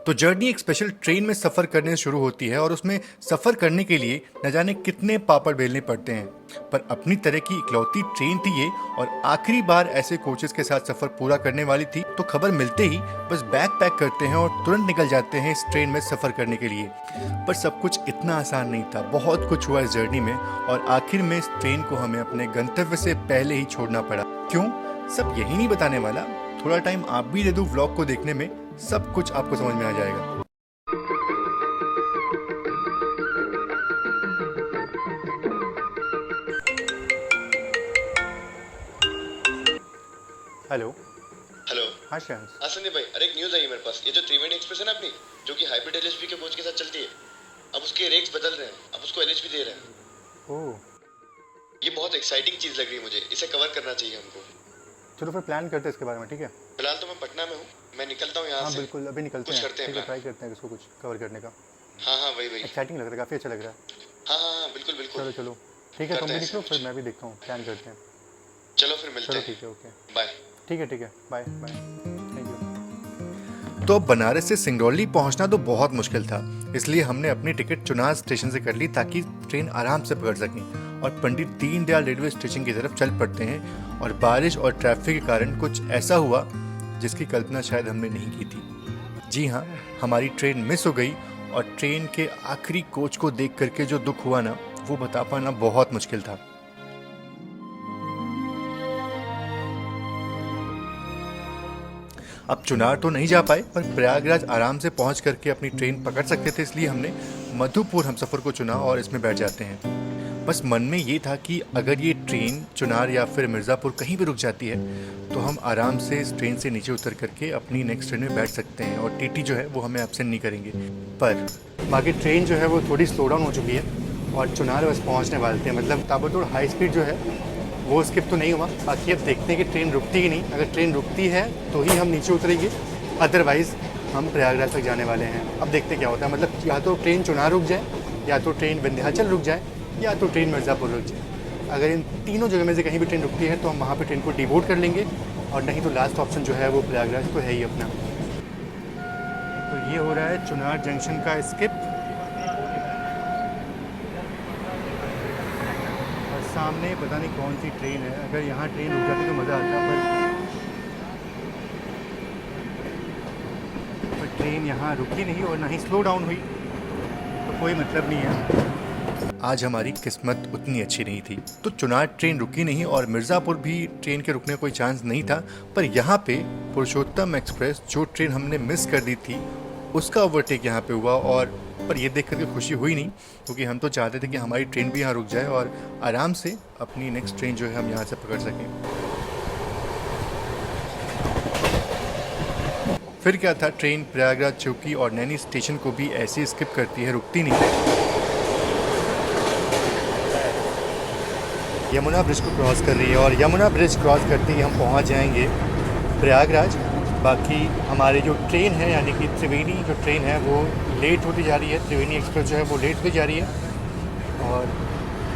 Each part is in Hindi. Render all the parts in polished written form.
तो जर्नी एक स्पेशल ट्रेन में सफ़र करने से शुरू होती है और उसमें सफ़र करने के लिए न जाने कितने पापड़ बेलने पड़ते हैं। पर अपनी तरह की इकलौती ट्रेन थी ये और आखिरी बार ऐसे कोचेस के साथ सफ़र पूरा करने वाली थी। तो खबर मिलते ही बस बैग पैक करते हैं और तुरंत निकल जाते हैं इस ट्रेन में सफ़र करने के लिए। पर सब कुछ इतना आसान नहीं था, बहुत कुछ हुआ इस जर्नी में और आखिर में इस ट्रेन को हमें अपने गंतव्य से पहले ही छोड़ना पड़ा। क्यों, सब यही नहीं बताने वाला। थोड़ा टाइम आप भी दे दो व्लॉग को देखने में, सब कुछ आपको समझ में आ जाएगा। हेलो। हेलो। हाँ श्रेयांश। हाँ संदीप भाई, अरे एक न्यूज़ आई है मेरे पास। ये जो त्रिवेणी एक्सप्रेस है ना अपनी, जो कि हाइब्रिड एलएचबी के कोच के साथ चलती है, अब उसके रेट्स बदल रहे हैं, अब उसको एलएचबी दे रहे हैं। ओह, ये बहुत एक्साइटिंग चीज़ लग रही है मुझे, इसे कवर करना चाहिए हमको। चलो फिर प्लान करते हैं इसके बारे में, ठीक है? फिलहाल तो मैं पटना में हूँ, मैं निकलता हूँ यहाँ हाँ से। बिल्कुल, अभी निकलते कुछ हैं, करते हैं ठीक है, प्लान। ट्राई करते हैं इसको कुछ कवर करने का। हाँ वही वही। एक्साइटिंग लग रहा है, काफ़ी अच्छा लग रहा है। हाँ बिल्कुल बिल्कुल। चलो चलो ठीक है, तुम करते भी हैं निकलो, ऐसे फिर कुछ। मैं भी देखता हूँ, प्लान करते हैं। चलो फिर मिलते चलो हैं। ठीक है, ओके, बाय। ठीक है, बाय बाय, थैंक यू। तो बनारस से सिंगरौली पहुंचना तो बहुत मुश्किल था, इसलिए हमने अपनी टिकट चुनार स्टेशन से कर ली ताकि ट्रेन आराम से पकड़ सकें और पंडित दीनदयाल रेलवे स्टेशन की तरफ चल पड़ते हैं। और बारिश और ट्रैफिक के कारण कुछ ऐसा हुआ जिसकी कल्पना शायद हमने नहीं की थी। जी हाँ, हमारी ट्रेन मिस हो गई और ट्रेन के आखिरी कोच को देख करके जो दुख हुआ ना, वो बता पाना बहुत मुश्किल था। अब चुनार तो नहीं जा पाए, पर प्रयागराज आराम से पहुंच करके अपनी ट्रेन पकड़ सकते थे, इसलिए हमने मधुपुर हमसफ़र को चुना और इसमें बैठ जाते हैं। बस मन में ये था कि अगर ये ट्रेन चुनार या फिर मिर्ज़ापुर कहीं भी रुक जाती है तो हम आराम से इस ट्रेन से नीचे उतर करके अपनी नेक्स्ट ट्रेन में बैठ सकते हैं और टीटी जो है वो हमें एब्सेंट नहीं करेंगे। पर बाकी ट्रेन जो है वो थोड़ी स्लो डाउन हो चुकी है और चुनार बस पहुँचने वाले थे। मतलब ताबड़तोड़ हाई स्पीड जो है वो स्किप तो नहीं हुआ। बाकी अब देखते हैं कि ट्रेन रुकती कि नहीं। अगर ट्रेन रुकती है तो ही हम नीचे उतरेंगे, अदरवाइज़ हम प्रयागराज तक जाने वाले हैं। अब देखते क्या होता है, मतलब या तो ट्रेन चुनार रुक जाए, या तो ट्रेन विंध्याचल रुक जाए, या तो ट्रेन मिर्ज़ापुर रुक जाए। अगर इन तीनों जगह में से कहीं भी ट्रेन रुकती है तो हम वहाँ पे ट्रेन को डिबोर्ड कर लेंगे, और नहीं तो लास्ट ऑप्शन जो है वो प्रयागराज तो है ही अपना। तो ये हो रहा है चुनार जंक्शन का स्किप, और सामने पता नहीं कौन सी ट्रेन है। अगर यहाँ ट्रेन रुक जाती तो मज़ा आता, पर ट्रेन यहाँ रुकी नहीं और ना ही स्लो डाउन हुई, तो कोई मतलब नहीं है। आज हमारी किस्मत उतनी अच्छी नहीं थी, तो चुनार ट्रेन रुकी नहीं और मिर्ज़ापुर भी ट्रेन के रुकने का कोई चांस नहीं था। पर यहाँ पे पुरुषोत्तम एक्सप्रेस, जो ट्रेन हमने मिस कर दी थी, उसका ओवरटेक यहाँ पे हुआ। और पर ये देख करके खुशी हुई नहीं, क्योंकि हम तो चाहते थे कि हमारी ट्रेन भी यहाँ रुक जाए और आराम से अपनी नेक्स्ट ट्रेन जो है हम यहाँ से पकड़ सकें। फिर क्या था, ट्रेन प्रयागराज चौकी और नैनी स्टेशन को भी ऐसे स्किप करती है, रुकती नहीं। यमुना ब्रिज को क्रॉस कर रही है और यमुना ब्रिज क्रॉस करते ही हम पहुंच जाएंगे प्रयागराज। बाकी हमारी जो ट्रेन है, यानी कि त्रिवेणी जो ट्रेन है, वो लेट होती जा रही है। त्रिवेणी एक्सप्रेस जो है वो लेट होती जा रही है और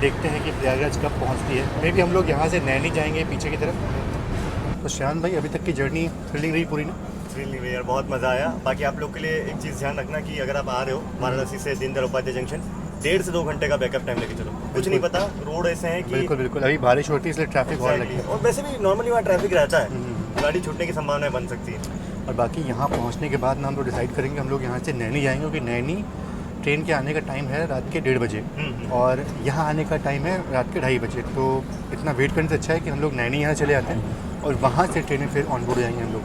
देखते हैं कि प्रयागराज कब पहुंचती है। मे भी हम लोग यहाँ से नैनी जाएंगे पीछे की तरफ। तो श्यान भाई, अभी तक की जर्नी थ्रिलिंग रही पूरी ना? थ्रिलिंग यार, बहुत मज़ा आया। बाकी आप लोग के लिए एक चीज़ ध्यान रखना कि अगर आप आ रहे हो वाराणसी से दीनदयाल उपाध्याय जंक्शन, 1.5 से 2 घंटे का बैकअप टाइम लेके चलो। कुछ नहीं पता, रोड ऐसे हैं कि बिल्कुल बिल्कुल, अभी बारिश होती है इसलिए ट्रैफिक और लगी है। और वैसे भी नॉर्मली वहाँ ट्रैफिक रहता है, गाड़ी छूटने की संभावना बन सकती है। और बाकी यहाँ पहुँचने के बाद ना हम लोग डिसाइड करेंगे हम लोग यहाँ से नैनी जाएंगे, क्योंकि नैनी ट्रेन के आने का टाइम है रात के 1:30 बजे और यहाँ आने का टाइम है रात के 2:30 बजे। तो इतना वेट करने से अच्छा है कि हम लोग नैनी यहाँ चले आते हैं और वहाँ से ट्रेनें फिर ऑन बोर्ड जाएंगे हम लोग।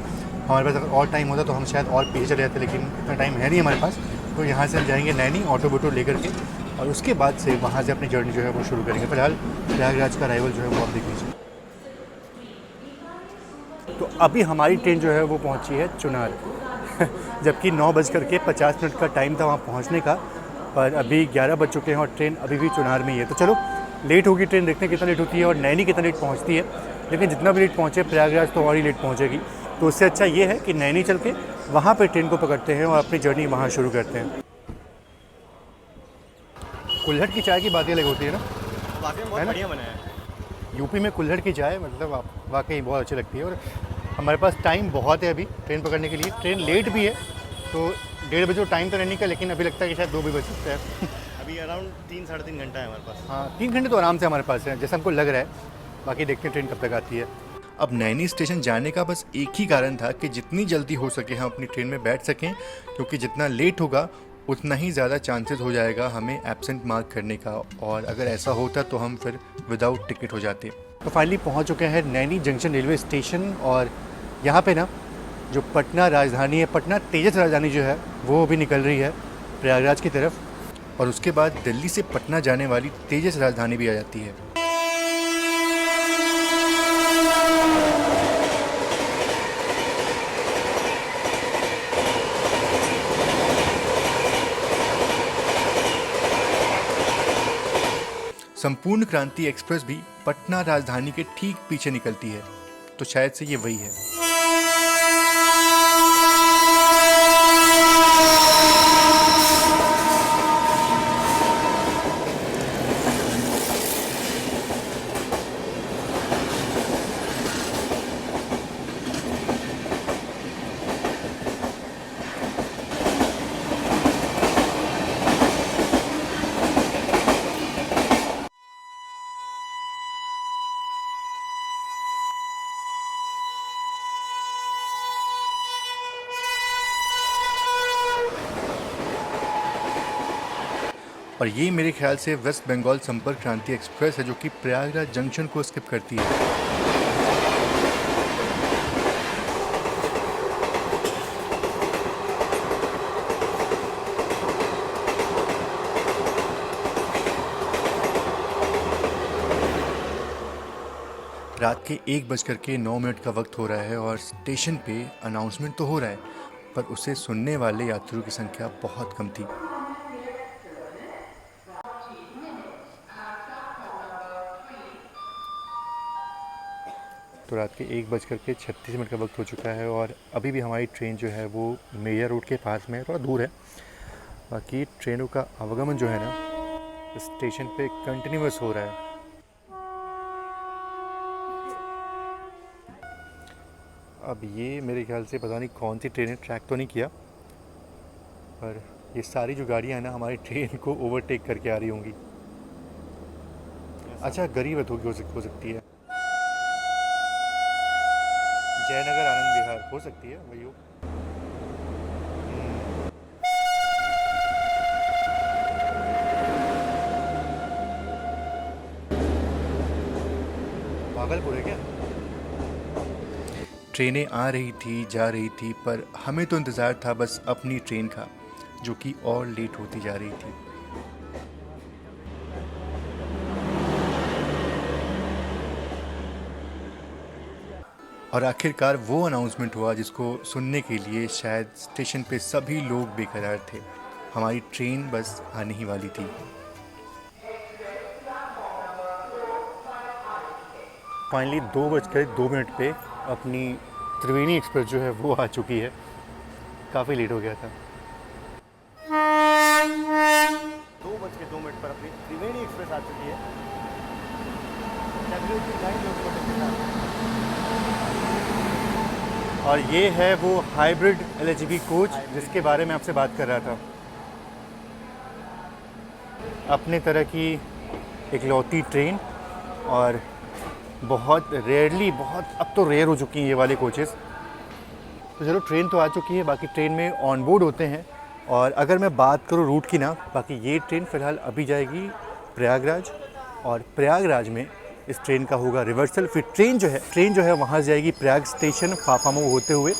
हमारे पास अगर और टाइम होता तो हम शायद और पीछे चले जाते, लेकिन इतना टाइम है नहीं हमारे पास। तो यहाँ से हम जाएंगे नैनी ऑटो वोटो लेकर के, और उसके बाद से वहाँ से अपनी जर्नी जो है वो शुरू करेंगे। फिलहाल प्रयागराज का अराइवल जो है वो आप देख लीजिए। तो अभी हमारी ट्रेन जो है वो पहुंची है चुनार जबकि 9:50 का टाइम था वहाँ पहुंचने का, पर अभी 11 बज चुके हैं और ट्रेन अभी भी चुनार में ही है। तो चलो, लेट होगी ट्रेन, देखते हैं कितना लेट होती है और नैनी कितना लेट पहुंचती है। लेकिन जितना भी लेट पहुंचे, प्रयागराज तो और ही लेट पहुंचेगी। तो उससे अच्छा ये है कि नैनी चल के वहाँ पर ट्रेन को पकड़ते हैं और अपनी जर्नी वहाँ शुरू करते हैं। कुल्हड़ की चाय की बात अलग होती है ना, वाकई में बहुत बढ़िया बना है। यूपी में कुल्हड़ की चाय मतलब वाकई बहुत अच्छी लगती है। और हमारे पास टाइम बहुत है अभी ट्रेन पकड़ने के लिए। ट्रेन लेट भी है, तो 1:30 बजे टाइम तो रहने का, लेकिन अभी लगता है कि शायद 2 भी बज सकता है। अभी अराउंड 3-3.5 घंटा है हमारे पास। हाँ, 3 घंटे तो आराम से हमारे पास है, जैसा हमको लग रहा है। बाकी देखते हैं ट्रेन कब तक आती है। अब नैनी स्टेशन जाने का बस एक ही कारण था कि जितनी जल्दी हो सके हम अपनी ट्रेन में बैठ सकें, क्योंकि जितना लेट होगा उतना ही ज़्यादा चांसेस हो जाएगा हमें एब्सेंट मार्क करने का, और अगर ऐसा होता तो हम फिर विदाउट टिकट हो जाते। तो फाइनली पहुंच चुके हैं नैनी जंक्शन रेलवे स्टेशन, और यहाँ पे ना जो पटना राजधानी है, पटना तेजस राजधानी जो है वो भी निकल रही है प्रयागराज की तरफ, और उसके बाद दिल्ली से पटना जाने वाली तेजस राजधानी भी आ जाती है। संपूर्ण क्रांति एक्सप्रेस भी पटना राजधानी के ठीक पीछे निकलती है, तो शायद से ये वही है। और ये मेरे ख्याल से वेस्ट बंगाल संपर्क क्रांति एक्सप्रेस है, जो कि प्रयागराज जंक्शन को स्किप करती है। रात के 1:09 का वक्त हो रहा है और स्टेशन पे अनाउंसमेंट तो हो रहा है, पर उसे सुनने वाले यात्रियों की संख्या बहुत कम थी। तो रात के 1:36 का वक्त हो चुका है, और अभी भी हमारी ट्रेन जो है वो मेजा रोड के पास में है, थोड़ा दूर है। बाकी ट्रेनों का आवागमन जो है ना स्टेशन पे कंटिन्यूअस हो रहा है। अब ये मेरे ख्याल से पता नहीं कौन सी ट्रेन है, ट्रैक तो नहीं किया, पर ये सारी जो गाड़ियाँ हैं ना हमारी ट्रेन को ओवरटेक करके आ रही होंगी। अच्छा, गरीब हो सकती है, जयनगर आनंद विहार हो सकती है, वही हो। भागलपुर है क्या? ट्रेनें आ रही थी, जा रही थी, पर हमें तो इंतज़ार था बस अपनी ट्रेन का, जो कि और लेट होती जा रही थी। और आखिरकार वो अनाउंसमेंट हुआ जिसको सुनने के लिए शायद स्टेशन पे सभी लोग बेकरार थे। हमारी ट्रेन बस आने ही वाली थी। फाइनली 2:02 पे अपनी त्रिवेणी एक्सप्रेस जो है वो आ चुकी है। काफ़ी लेट हो गया था। 2:02 पर अपनी त्रिवेणी एक्सप्रेस आ चुकी है। और ये है वो हाइब्रिड LHB कोच जिसके बारे में आपसे बात कर रहा था। अपने तरह की इकलौती ट्रेन, और बहुत रेयरली, अब तो रेयर हो चुकी हैं ये वाले कोचेस। तो चलो, ट्रेन तो आ चुकी है। बाकी ट्रेन में ऑन बोर्ड होते हैं, और अगर मैं बात करूँ रूट की ना, बाकी ये ट्रेन फ़िलहाल अभी जाएगी प्रयागराज, और प्रयागराज में इस ट्रेन का होगा रिवर्सल। फिर ट्रेन जो है वहाँ जाएगी प्रयाग स्टेशन फाफामऊ होते हुए।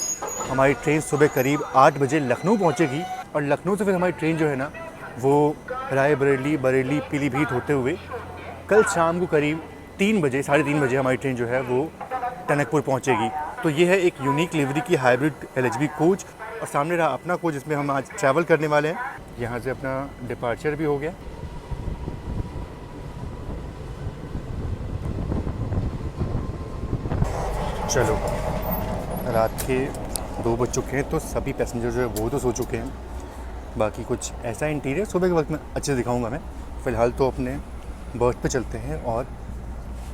हमारी ट्रेन सुबह करीब 8 बजे लखनऊ पहुँचेगी, और लखनऊ से फिर हमारी ट्रेन जो है ना वो रायबरेली, बरेली, पीलीभीत होते हुए कल शाम को करीब 3 बजे, 3:30 बजे हमारी ट्रेन जो है वो टनकपुर पहुंचेगी। तो ये है एक यूनिक लिवरी की हाइब्रिड LHB कोच, और सामने रहा अपना कोच जिसमें हम आज ट्रैवल करने वाले हैं। यहाँ से अपना डिपार्चर भी हो गया। चलो, रात के 2 बज चुके हैं, तो सभी पैसेंजर जो है वो तो सो चुके हैं। बाकी कुछ ऐसा इंटीरियर सुबह के वक्त में अच्छे से दिखाऊंगा मैं। फ़िलहाल तो अपने बर्थ पे चलते हैं और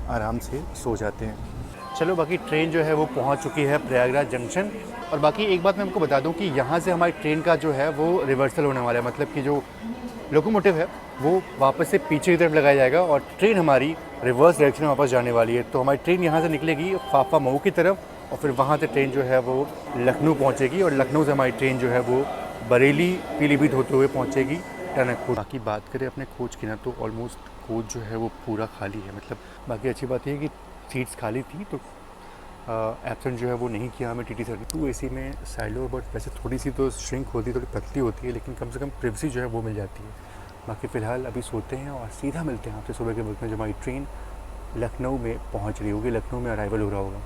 आराम से सो जाते हैं। चलो बाकी ट्रेन जो है वो पहुंच चुकी है प्रयागराज जंक्शन। और बाकी एक बात मैं आपको बता दूं कि यहाँ से हमारी ट्रेन का जो है वो रिवर्सल होने वाला है, मतलब कि जो लोकोमोटिव है वो वापस से पीछे की तरफ लगाया जाएगा और ट्रेन हमारी रिवर्स डायरेक्शन में वापस जाने वाली है। तो हमारी ट्रेन यहाँ से निकलेगी फाफा मऊ की तरफ और फिर वहाँ से ट्रेन जो है वो लखनऊ पहुँचेगी और लखनऊ से हमारी ट्रेन जो है वो बरेली पीलीभीत होते हुए पहुँचेगी टनकपुर। बाकी बात करें अपने कोच की ना तो ऑलमोस्ट कोच जो है वो पूरा खाली है। मतलब बाकी अच्छी बात है कि सीट्स खाली थी तो एब्सेंट जो है वो नहीं किया हमें टीटी सर ने। 2 AC में साइलो बट वैसे थोड़ी सी तो श्रिंक होती है, थोड़ी पतली होती है, लेकिन कम से कम प्रिवेसी जो है वो मिल जाती है। बाकी फ़िलहाल अभी सोते हैं और सीधा मिलते हैं आपसे सुबह के वक्त में जब हमारी ट्रेन लखनऊ में पहुंच रही होगी, लखनऊ में अराइवल हो रहा होगा।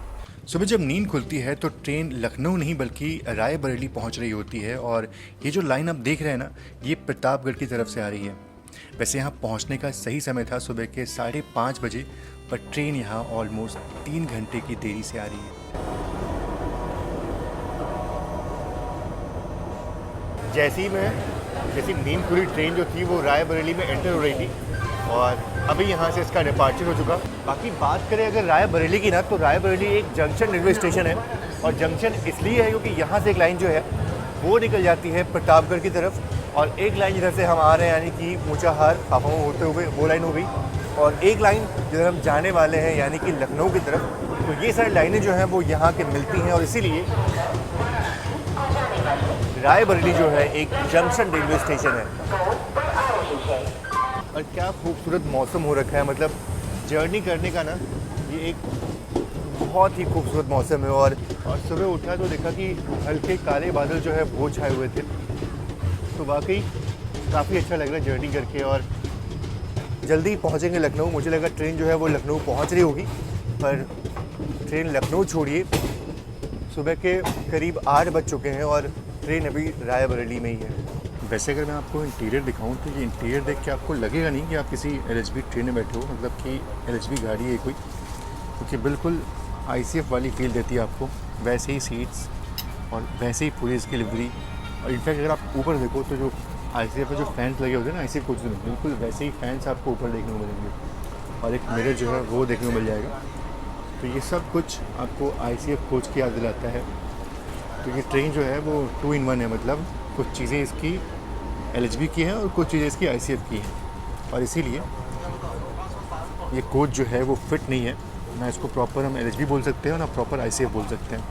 सुबह जब नींद खुलती है तो ट्रेन लखनऊ नहीं बल्कि रायबरेली पहुंच रही होती है और ये जो लाइन आप देख रहे हैं ना, ये प्रतापगढ़ की तरफ से आ रही है। वैसे यहाँ पहुंचने का सही समय था सुबह के 5:30 बजे, पर ट्रेन यहाँ ऑलमोस्ट 3 घंटे की देरी से आ रही है। जैसी नींद खुली ट्रेन जो थी वो रायबरेली में एंटर हो रही थी और अभी यहाँ से इसका डिपार्चर हो चुका। बाकी बात करें अगर रायबरेली की ना तो रायबरेली एक जंक्शन रेलवे स्टेशन है और जंक्शन इसलिए है क्योंकि यहाँ से एक लाइन जो है वो निकल जाती है प्रतापगढ़ की तरफ और एक लाइन जिधर से हम आ रहे हैं यानी कि ऊंचाहार फाफा होते हुए वो लाइन हो गई और एक लाइन जिधर हम जाने वाले हैं यानी कि लखनऊ की तरफ। तो ये सारी लाइनें जो हैं वो यहाँ के मिलती हैं और इसीलिए रायबरेली जो है एक जंक्शन रेलवे स्टेशन है। और क्या खूबसूरत मौसम हो रखा है, मतलब जर्नी करने का ना ये एक बहुत ही खूबसूरत मौसम है। और सुबह उठा तो देखा कि हल्के काले बादल जो है वो छाए हुए थे, तो वाकई काफ़ी अच्छा लग रहा है जर्नी करके। और जल्दी पहुंचेंगे लखनऊ। मुझे लगा ट्रेन जो है वो लखनऊ पहुंच रही होगी, पर ट्रेन लखनऊ छोड़िए सुबह के करीब 8 बज चुके हैं और ट्रेन अभी रायबरेली में ही है। वैसे अगर मैं आपको इंटीरियर दिखाऊं तो ये इंटीरियर देख के आपको लगेगा नहीं कि आप किसी LHB ट्रेन में बैठे हो, मतलब कि LHB गाड़ी है कोई, क्योंकि बिल्कुल ICF वाली फील देती है आपको। वैसे ही सीट्स और वैसे ही पूरी इसकी लिवरी। और इनफैक्ट अगर आप ऊपर देखो तो जो ICF में जो फैंस लगे होते हैं ना ICF कोच में, बिल्कुल वैसे ही फैंस आपको ऊपर देखने को मिलेंगे और एक मिरर जो है वो देखने को मिल जाएगा। तो ये सब कुछ आपको ICF कोच की याद दिलाता है। तो ये ट्रेन जो है वो 2 in 1 है, मतलब कुछ चीज़ें इसकी LHB की हैं और कुछ चीज़ें इसकी ICF की हैं और इसीलिए ये कोच जो है वो फिट नहीं है ना। इसको प्रॉपर हम LHB बोल सकते हैं और ना प्रॉपर ICF बोल सकते हैं।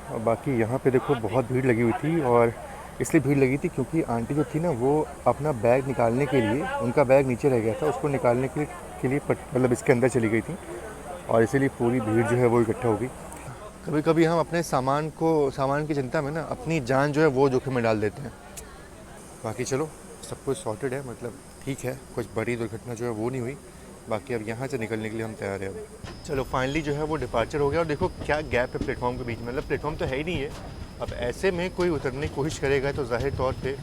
और बाकी यहाँ पे देखो बहुत भीड़ लगी हुई थी और इसलिए भीड़ लगी थी क्योंकि आंटी जो थी ना वो अपना बैग निकालने के लिए, उनका बैग नीचे रह गया था, उसको निकालने के लिए मतलब इसके अंदर चली गई थी और इसीलिए पूरी भीड़ जो है वो इकट्ठा हो गई। कभी कभी हम अपने सामान की चिंता में ना अपनी जान जो है वो जोखिम में डाल देते हैं। बाकी चलो सब कुछ सॉर्टेड है, मतलब ठीक है, कुछ बड़ी दुर्घटना जो है वो नहीं हुई। बाकी अब यहाँ से निकलने के लिए हम तैयार हैं। अब चलो फाइनली जो है वो डिपार्चर हो गया और देखो क्या गैप है प्लेटफॉर्म के बीच में, मतलब प्लेटफॉर्म तो है ही नहीं है। अब ऐसे में कोई उतरने की कोशिश करेगा तो जाहिर तौर पे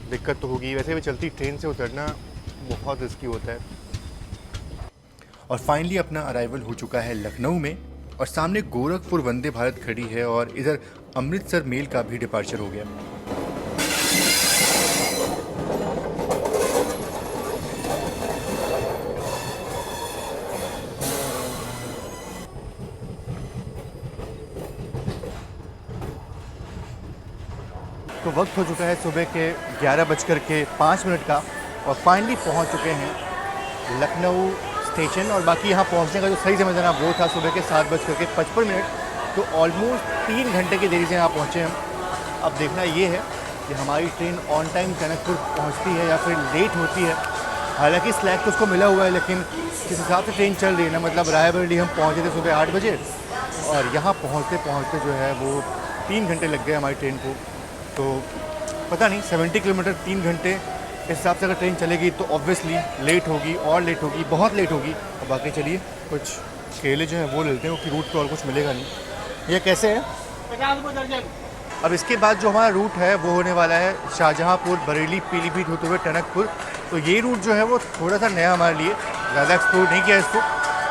दिक्कत तो होगी। वैसे भी चलती ट्रेन से उतरना बहुत रिस्की होता है। और फाइनली अपना अराइवल हो चुका है लखनऊ में और सामने गोरखपुर वंदे भारत खड़ी है और इधर अमृतसर मेल का भी डिपार्चर हो गया। तो वक्त हो चुका है सुबह के 11:05 का और फाइनली पहुंच चुके हैं लखनऊ स्टेशन। और बाकी यहाँ पहुंचने का जो सही समय था वो था सुबह के 7:55। तो ऑलमोस्ट 3 घंटे की देरी से यहाँ पहुँचे हम। अब देखना ये है कि हमारी ट्रेन ऑन टाइम टनकपुर पहुँचती है या फिर लेट होती है। हालांकि स्लैक तो उसको मिला हुआ है, लेकिन जिस हिसाब से ट्रेन चल रही है ना, मतलब रायबरेली हम पहुँचे थे सुबह 8 बजे और यहाँ पहुँचते पहुँचते जो है वो 3 घंटे लग गए हमारी ट्रेन को। तो पता नहीं 70 किलोमीटर 3 घंटे इस हिसाब से अगर ट्रेन चलेगी तो ऑब्वियसली लेट होगी और लेट होगी, बहुत लेट होगी। और बाकी चलिए कुछ केले जो हैं वो लेते हैं, क्योंकि रूट तो और कुछ मिलेगा नहीं। ये कैसे है? 50 रुपये दर्जन। अब इसके बाद जो हमारा रूट है वो होने वाला है शाहजहाँपुर, बरेली, पीलीभीत होते हुए टनकपुर। तो ये रूट जो है वो थोड़ा सा नया हमारे लिए, ज़्यादा एक्सप्लोर नहीं किया इसको।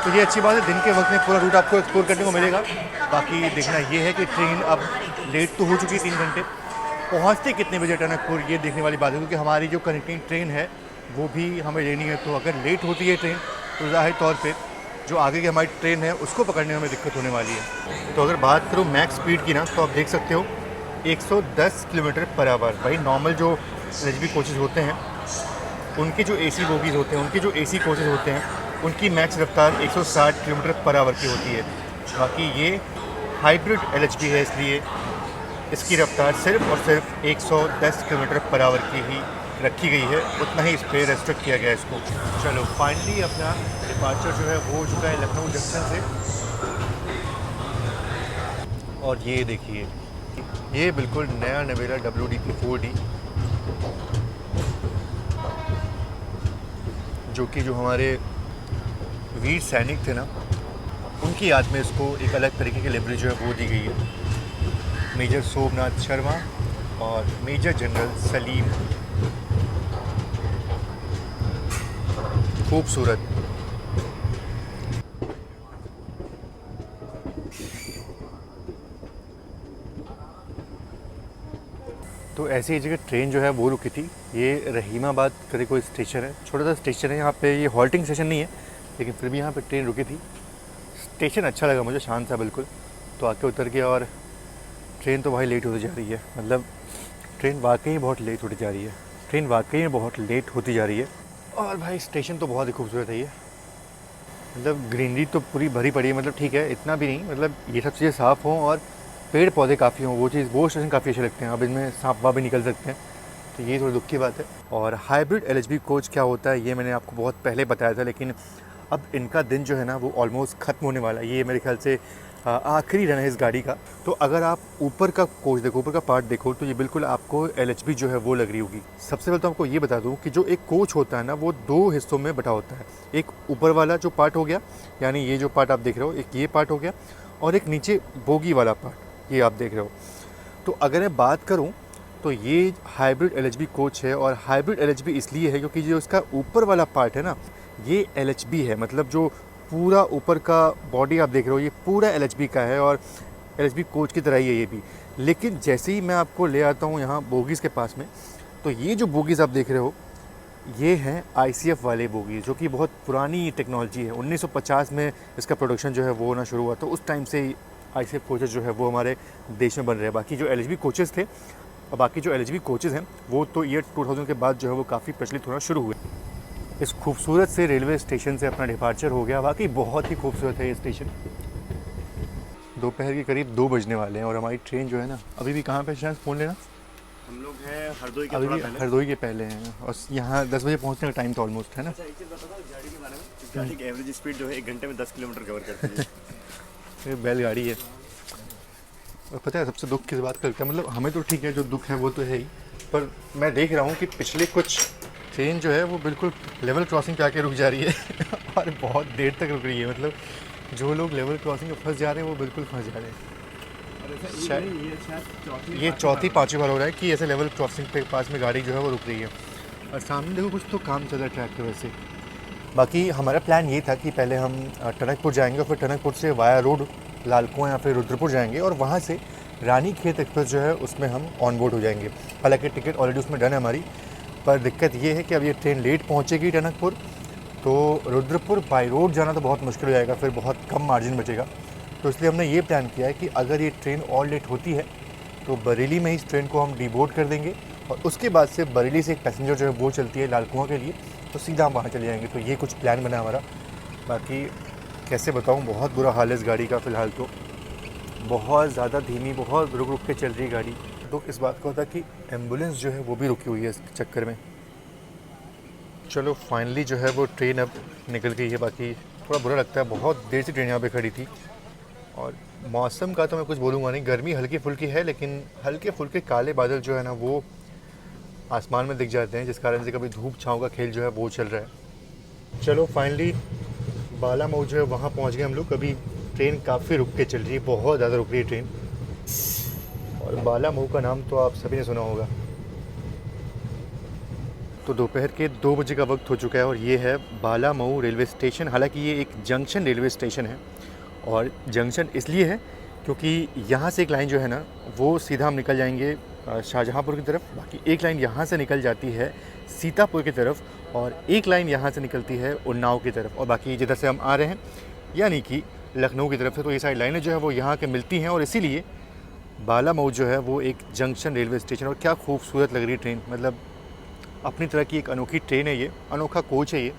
तो ये अच्छी बात है, दिन के वक्त में पूरा रूट आपको एक्सप्लोर करने को मिलेगा। बाकी देखना ये है कि ट्रेन अब लेट तो हो चुकी है 3 घंटे, पहुंचते कितने बजे टनकपुर ये देखने वाली बात है, क्योंकि हमारी जो कनेक्टिंग ट्रेन है वो भी हमें लेनी है। तो अगर लेट होती है ट्रेन तो ज़ाहिर तौर पे जो आगे की हमारी ट्रेन है उसको पकड़ने में हमें दिक्कत होने वाली है। तो अगर बात करूँ मैक्स स्पीड की ना, तो आप देख सकते हो 110 किलोमीटर पर आवर। भाई नॉर्मल जो LHB कोचेज़ होते हैं उनके जो AC बोगीज़ होते हैं, उनके जो AC कोचेज़ होते हैं, उनकी मैक्स रफ्तार 160 किलोमीटर पर आवर की होती है। बाकी ये हाइब्रिड LHB है, इसलिए इसकी रफ्तार सिर्फ और सिर्फ 110 किलोमीटर पर आवर की ही रखी गई है, उतना ही इस पर रेस्ट्रिक्ट किया गया है इसको। चलो फाइनली अपना डिपार्चर जो है वो हो चुका है लखनऊ जंक्शन से। और ये देखिए, ये बिल्कुल नया नवेला WDP 4D, जो कि जो हमारे वीर सैनिक थे ना, उनकी याद में इसको एक अलग तरीके की लिवरेज जो है वो दी गई है। मेजर सोमनाथ शर्मा और मेजर जनरल सलीम। खूबसूरत। तो ऐसी जगह ट्रेन जो है वो रुकी थी। ये रहीमाबाद करके कोई स्टेशन है, छोटा सा स्टेशन है यहाँ पे। ये हॉल्टिंग स्टेशन नहीं है, लेकिन फिर भी यहाँ पे ट्रेन रुकी थी। स्टेशन अच्छा लगा मुझे, शांत था बिल्कुल। तो आके उतर गया और ट्रेन तो भाई लेट होती जा रही है। मतलब ट्रेन वाकई बहुत लेट होती जा रही है। ट्रेन वाकई में बहुत लेट होती जा रही है। और भाई स्टेशन तो बहुत ही खूबसूरत है ये। मतलब ग्रीनरी तो पूरी भरी पड़ी है, मतलब ठीक है, इतना भी नहीं, मतलब ये सब चीज़ें साफ़ हों और पेड़ पौधे काफ़ी हों, वो स्टेशन काफ़ी अच्छे लगते हैं। अब इनमें सांप वाप भी निकल सकते हैं, तो ये थोड़ी दुख की बात है। और हाइब्रिड LHB कोच क्या होता है ये मैंने आपको बहुत पहले बताया था, लेकिन अब इनका दिन जो है ना वो ऑलमोस्ट ख़त्म होने वाला है। ये मेरे ख्याल से आखिरी रन है इस गाड़ी का। तो अगर आप ऊपर का कोच देखो, ऊपर का पार्ट देखो, तो ये बिल्कुल आपको LHB जो है वो लग रही होगी। सबसे पहले तो आपको ये बता दूं कि जो एक कोच होता है ना वो 2 हिस्सों में बटा होता है। एक ऊपर वाला जो पार्ट हो गया, यानी ये जो पार्ट आप देख रहे हो, एक ये पार्ट हो गया, और एक नीचे बोगी वाला पार्ट ये आप देख रहे हो। तो अगर मैं बात करूं तो ये हाइब्रिड LHB कोच है। और हाइब्रिड LHB इसलिए है क्योंकि जो इसका ऊपर वाला पार्ट है ना ये LHB है। मतलब जो पूरा ऊपर का बॉडी आप देख रहे हो ये पूरा LHB का है, और LHB कोच की तरह ही है ये भी। लेकिन जैसे ही मैं आपको ले आता हूँ यहाँ बोगीज़ के पास में, तो ये जो बोगीज़ आप देख रहे हो ये हैं ICF वाले बोगीज़, जो कि बहुत पुरानी टेक्नोलॉजी है। 1950 में इसका प्रोडक्शन जो है वो होना शुरू हुआ, तो उस टाइम से ही ICF कोचेज़ जो है वो हमारे देश में बन रहे हैं। बाकी जो LHB कोचेज़ थे और बाकी जो LHB कोचेज़ हैं वो तो ईयर 2000 के बाद जो है वो काफ़ी प्रचलित होना शुरू हुए। इस खूबसूरत से रेलवे स्टेशन से अपना डिपार्चर हो गया। बाकी बहुत ही खूबसूरत है ये स्टेशन। दोपहर के करीब 2 बजने वाले हैं और हमारी ट्रेन जो है ना अभी भी कहाँ पे शायद फ़ोन लेना, हम लोग हैं हरदोई के अभी थोड़ा भी पहले। हरदोई के पहले हैं और यहाँ 10 बजे पहुँचने का टाइम तो ऑलमोस्ट है ना। अच्छा, एक चीज़ बता दो गाड़ी के बारे में। गाड़ी की एवरेज स्पीड जो है 1 घंटे में 10 किलोमीटर कवर करती है। ये बैलगाड़ी है। और पता है सबसे दुख किस बात का लगता है, मतलब हमें तो ठीक है, जो दुख है वो तो है ही, पर मैं देख रहा हूँ कि पिछले कुछ ट्रेन जो है वो बिल्कुल लेवल क्रॉसिंग पे आके रुक जा रही है और बहुत देर तक रुक रही है। मतलब जो लोग लेवल क्रॉसिंग में फंस जा रहे हैं वो बिल्कुल फंस जा रहे हैं। ये चौथी पाँचवीं बार हो रहा है कि ऐसे लेवल क्रॉसिंग पे पास में गाड़ी जो है वो रुक रही है। और सामने देखो कुछ तो काम चल रहा है ट्रैक पे वैसे। बाकी हमारा प्लान ये था कि पहले हम टनकपुर जाएंगे और फिर टनकपुर से वाया रोड लाल कुआं या फिर रुद्रपुर जाएंगे और वहाँ से रानी खेत एक्सप्रेस जो है उसमें हम ऑन बोर्ड हो जाएंगे। हालांकि टिकट ऑलरेडी उसमें डन है हमारी, पर दिक्कत ये है कि अब ये ट्रेन लेट पहुँचेगी टनकपुर, तो रुद्रपुर बाई रोड जाना तो बहुत मुश्किल हो जाएगा, फिर बहुत कम मार्जिन बचेगा। तो इसलिए हमने ये प्लान किया है कि अगर ये ट्रेन और लेट होती है तो बरेली में ही इस ट्रेन को हम डीबोर्ड कर देंगे और उसके बाद से बरेली से एक पैसेंजर जो है वो चलती है लाल कुआं के लिए, तो सीधा हम वहाँ चले जाएंगे। तो ये कुछ प्लान बना हमारा। बाकी कैसे बताऊँ, बहुत बुरा हाल है इस गाड़ी का फ़िलहाल तो, बहुत ज़्यादा धीमी, बहुत रुक रुक के चल रही है गाड़ी। तो इस बात का होता है कि एम्बुलेंस जो है वो भी रुकी हुई है इस चक्कर में। चलो फाइनली जो है वो ट्रेन अब निकल गई है। बाकी थोड़ा बुरा लगता है, बहुत देर से ट्रेन यहाँ पे खड़ी थी। और मौसम का तो मैं कुछ बोलूँगा नहीं, गर्मी हल्की फुल्की है, लेकिन हल्के फुल्के काले बादल जो है ना वो आसमान में दिख जाते हैं, जिस कारण से कभी धूप छाँव का खेल जो है वो चल रहा है। चलो फाइनली बालामऊ जो है वहाँ पहुँच गए हम लोग। अभी ट्रेन काफ़ी रुक के चल रही है, बहुत ज़्यादा रुक रही है ट्रेन। और बालामऊ का नाम तो आप सभी ने सुना होगा। तो दोपहर के 2 बजे का वक्त हो चुका है और ये है बालामऊ रेलवे स्टेशन। हालांकि ये एक जंक्शन रेलवे स्टेशन है और जंक्शन इसलिए है क्योंकि यहाँ से एक लाइन जो है ना वो सीधा हम निकल जाएंगे शाहजहाँपुर की तरफ। बाकी एक लाइन यहाँ से निकल जाती है सीतापुर की तरफ और एक लाइन यहाँ से निकलती है उन्नाव की तरफ। और बाकी जिधर से हम आ रहे हैं यानी कि लखनऊ की तरफ से। तो ये सारी लाइनें जो है वो यहाँ के मिलती हैं और इसीलिए बालामऊ जो है वो एक जंक्शन रेलवे स्टेशन। और क्या खूबसूरत लग रही है ट्रेन, मतलब अपनी तरह की एक अनोखी ट्रेन है ये, अनोखा कोच है ये,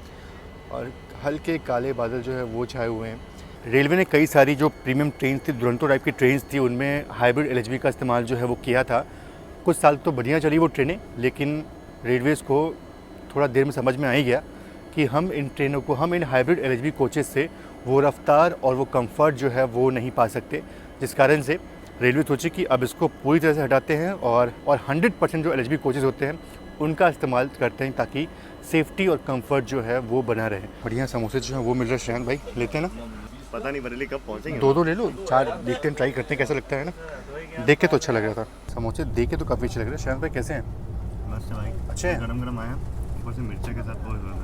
और हल्के काले बादल जो है वो छाए हुए हैं। रेलवे ने कई सारी जो प्रीमियम ट्रेन थी, दुरंतो टाइप की ट्रेन थी, उनमें हाइब्रिड एलएचबी का इस्तेमाल जो है वो किया था। कुछ साल तो बढ़िया चली वो ट्रेनें, लेकिन रेलवेज़ को थोड़ा देर में समझ में आ ही गया कि हम इन ट्रेनों को, हम इन हाइब्रिड एलएचबी कोचेस से वो रफ्तार और वो कंफर्ट जो है वो नहीं पा सकते, जिस कारण से रेलवे सोची कि अब इसको पूरी तरह से हटाते हैं और 100% जो एलएचबी कोचेस होते हैं उनका इस्तेमाल करते हैं ताकि सेफ्टी और कंफर्ट जो है वो बना रहे। बढ़िया समोसे जो है वो मिल रहे हैं। श्रेयांक भाई लेते हैं ना? पता नहीं बरेली कब पहुँचेंगे। दो ले लो, 4 देखते हैं, ट्राई करते हैं कैसा लगता है ना। देख के तो अच्छा लग रहा था, समोसे देख के तो काफ़ी अच्छे लग रहे हैं। श्रेयांक भाई कैसे हैं? मस्त है भाई, अच्छे हैं? गरम आया, ऊपर से मिर्चा के साथ बहुत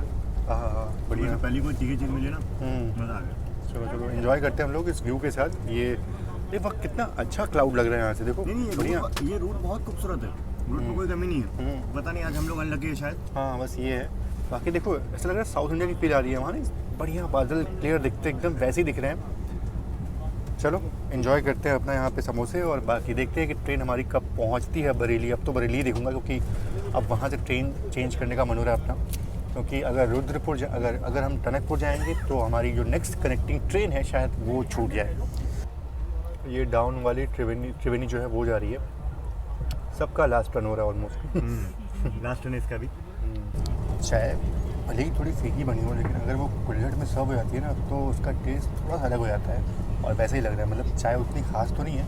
हाँ बढ़िया। पहली कोई तीखी चीज़ मिली ना, मज़ा आ गया। चलो एंजॉय करते हैं हम लोग इस व्यू के साथ। ये वक्त कितना अच्छा क्लाउड लग रहा है यहाँ से, देखो। नहीं बढ़िया। ये रूट बहुत खूबसूरत है, रूट में कोई कमी नहीं है। पता नहीं आज हम लोग अनलकी है शायद। हाँ बस ये है, बाकी देखो ऐसा लग रहा है साउथ इंडिया की फील आ रही है वहाँ ना, बढ़िया बादल क्लियर दिखते हैं, एकदम वैसे ही दिख रहे हैं। चलो एंजॉय करते हैं अपना यहाँ पे समोसे, और बाकी देखते हैं कि ट्रेन हमारी कब पहुँचती है बरेली। अब तो बरेली ही देखूँगा, क्योंकि अब वहाँ से ट्रेन चेंज करने का मन हो रहा है अपना, क्योंकि अगर रुद्रपुर अगर हम टनकपुर जाएंगे तो हमारी जो नेक्स्ट कनेक्टिंग ट्रेन है शायद वो छूट जाए। ये डाउन वाली त्रिवेणी जो है वो जा रही है, सबका लास्ट टर्न हो रहा है ऑलमोस्ट। लास्ट टर्न इसका भी। चाय भले ही थोड़ी फीकी बनी हो, लेकिन अगर वो कुल्हड़ में सर्व हो जाती है ना तो उसका टेस्ट थोड़ा सा अलग हो जाता है, और वैसे ही लग रहा है। मतलब चाय उतनी खास तो नहीं है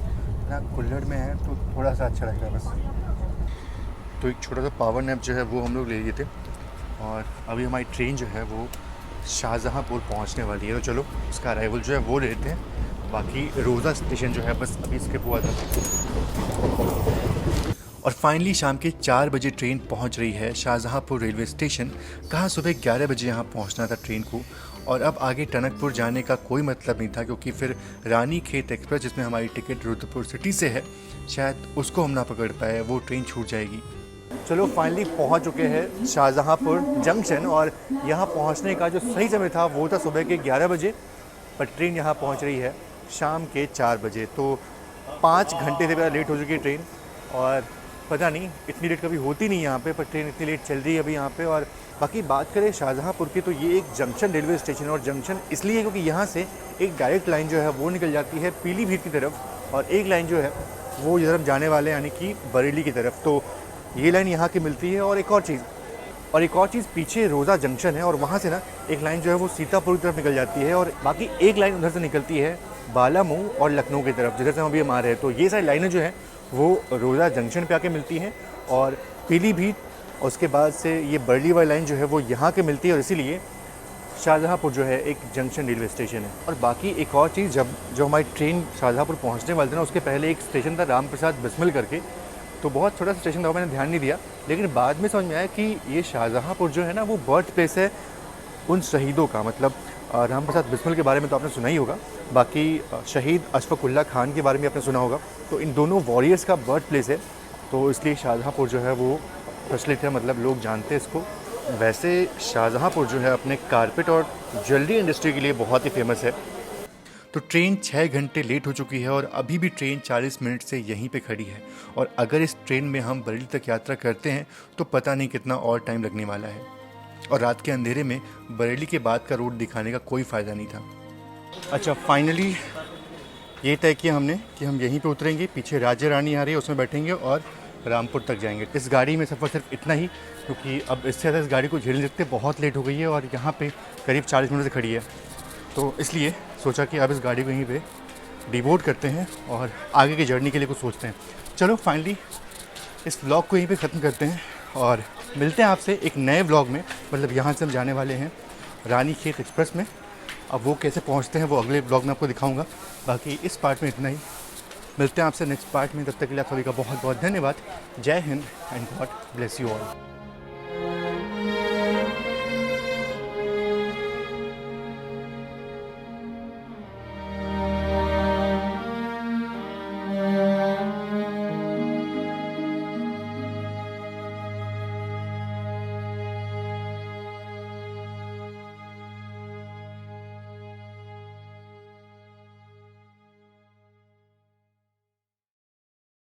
ना, कुल्हड़ में है तो थोड़ा सा अच्छा लग रहा है बस। तो एक छोटा सा पावर नैप जो है वो हम लोग ले लिए थे, और अभी हमारी ट्रेन जो है वो शाहजहाँपुर पहुंचने वाली है। तो चलो उसका अराइवल जो है वो लेते हैं। बाकी रोज़ा स्टेशन जो है बस अभी स्किप हुआ था। और फाइनली शाम के 4 बजे ट्रेन पहुंच रही है शाहजहाँपुर रेलवे स्टेशन। कहाँ सुबह 11 बजे यहाँ पहुंचना था ट्रेन को, और अब आगे टनकपुर जाने का कोई मतलब नहीं था, क्योंकि फिर रानी खेत एक्सप्रेस जिसमें हमारी टिकट रुद्रपुर सिटी से है, शायद उसको हम ना पकड़ पाए, वो ट्रेन छूट जाएगी। चलो फाइनली पहुंच चुके हैं शाहजहाँपुर जंक्शन, और यहाँ पहुंचने का जो सही समय था वो था सुबह के 11 बजे, पर ट्रेन यहाँ पहुंच रही है शाम के 4 बजे। तो 5 घंटे से ज़्यादा लेट हो चुकी है ट्रेन, और पता नहीं इतनी लेट कभी होती नहीं यहाँ पे, पर ट्रेन इतनी लेट चल रही है अभी यहाँ पे। और बाकी बात करें शाहजहाँपुर की, तो ये एक जंक्शन रेलवे स्टेशन है, और जंक्शन इसलिए क्योंकि यहाँ से एक डायरेक्ट लाइन जो है वो निकल जाती है पीलीभीत की तरफ, और एक लाइन जो है वो इधर हम जाने वाले यानी कि बरेली की तरफ। तो ये लाइन यहाँ की मिलती है। और एक और चीज़ पीछे रोज़ा जंक्शन है, और वहाँ से ना एक लाइन जो है वो सीतापुर की तरफ निकल जाती है, और बाकी एक लाइन उधर से निकलती है बालामऊ और लखनऊ की तरफ, जिधर से हम अभी आ रहे हैं। तो ये सारी लाइनें जो हैं वो रोज़ा जंक्शन पे आके मिलती हैं, और पीलीभीत और उसके बाद से ये बरेली वाली लाइन जो है वो यहाँ के मिलती है, और इसीलिए शाहजहाँपुर जो है एक जंक्शन रेलवे स्टेशन है। और बाकी एक और चीज़, जो हमारी ट्रेन शाहजहाँपुर पहुँचने वाली थी ना, उसके पहले एक स्टेशन था राम प्रसाद बिस्मिल करके, तो बहुत छोटा सा स्टेशन था, मैंने ध्यान नहीं दिया, लेकिन बाद में समझ में आया कि ये शाहजहाँपुर जो है ना वो बर्थ प्लेस है उन शहीदों का। मतलब राम प्रसाद बिस्मिल के बारे में तो आपने सुना ही होगा, बाकी शहीद अशफाकुल्ला खान के बारे में आपने सुना होगा। तो इन दोनों वॉरियर्स का बर्थ प्लेस है, तो इसलिए शाहजहाँपुर जो है वो प्रचलित है, मतलब लोग जानते हैं इसको। वैसे शाहजहाँपुर जो है अपने कारपेट और ज्वेलरी इंडस्ट्री के लिए बहुत ही फेमस है। तो ट्रेन 6 घंटे लेट हो चुकी है, और अभी भी ट्रेन 40 मिनट से यहीं पे खड़ी है, और अगर इस ट्रेन में हम बरेली तक यात्रा करते हैं तो पता नहीं कितना और टाइम लगने वाला है, और रात के अंधेरे में बरेली के बाद का रूट दिखाने का कोई फ़ायदा नहीं था। अच्छा फाइनली ये तय किया हमने कि हम यहीं पे उतरेंगे, पीछे राज्य रानी आ रही है उसमें बैठेंगे और रामपुर तक जाएंगे। इस गाड़ी में सफ़र सिर्फ इतना ही, क्योंकि अब इससे ज़्यादा इस गाड़ी को झेल नहीं सकते, बहुत लेट हो गई है और यहाँ पे करीब 40 मिनट से खड़ी है, तो इसलिए सोचा कि अब इस गाड़ी को यहीं पे डिवोट करते हैं और आगे की जर्नी के लिए कुछ सोचते हैं। चलो फाइनली इस व्लॉग को यहीं पे ख़त्म करते हैं, और मिलते हैं आपसे एक नए व्लॉग में। मतलब यहाँ से हम जाने वाले हैं रानी खेत एक्सप्रेस में, अब वो कैसे पहुँचते हैं वो अगले व्लॉग में आपको दिखाऊँगा। बाकी इस पार्ट में इतना ही, मिलते हैं आपसे नेक्स्ट पार्ट में। तब तक के लिए आप सभी का बहुत बहुत धन्यवाद। जय Hind and God bless you all.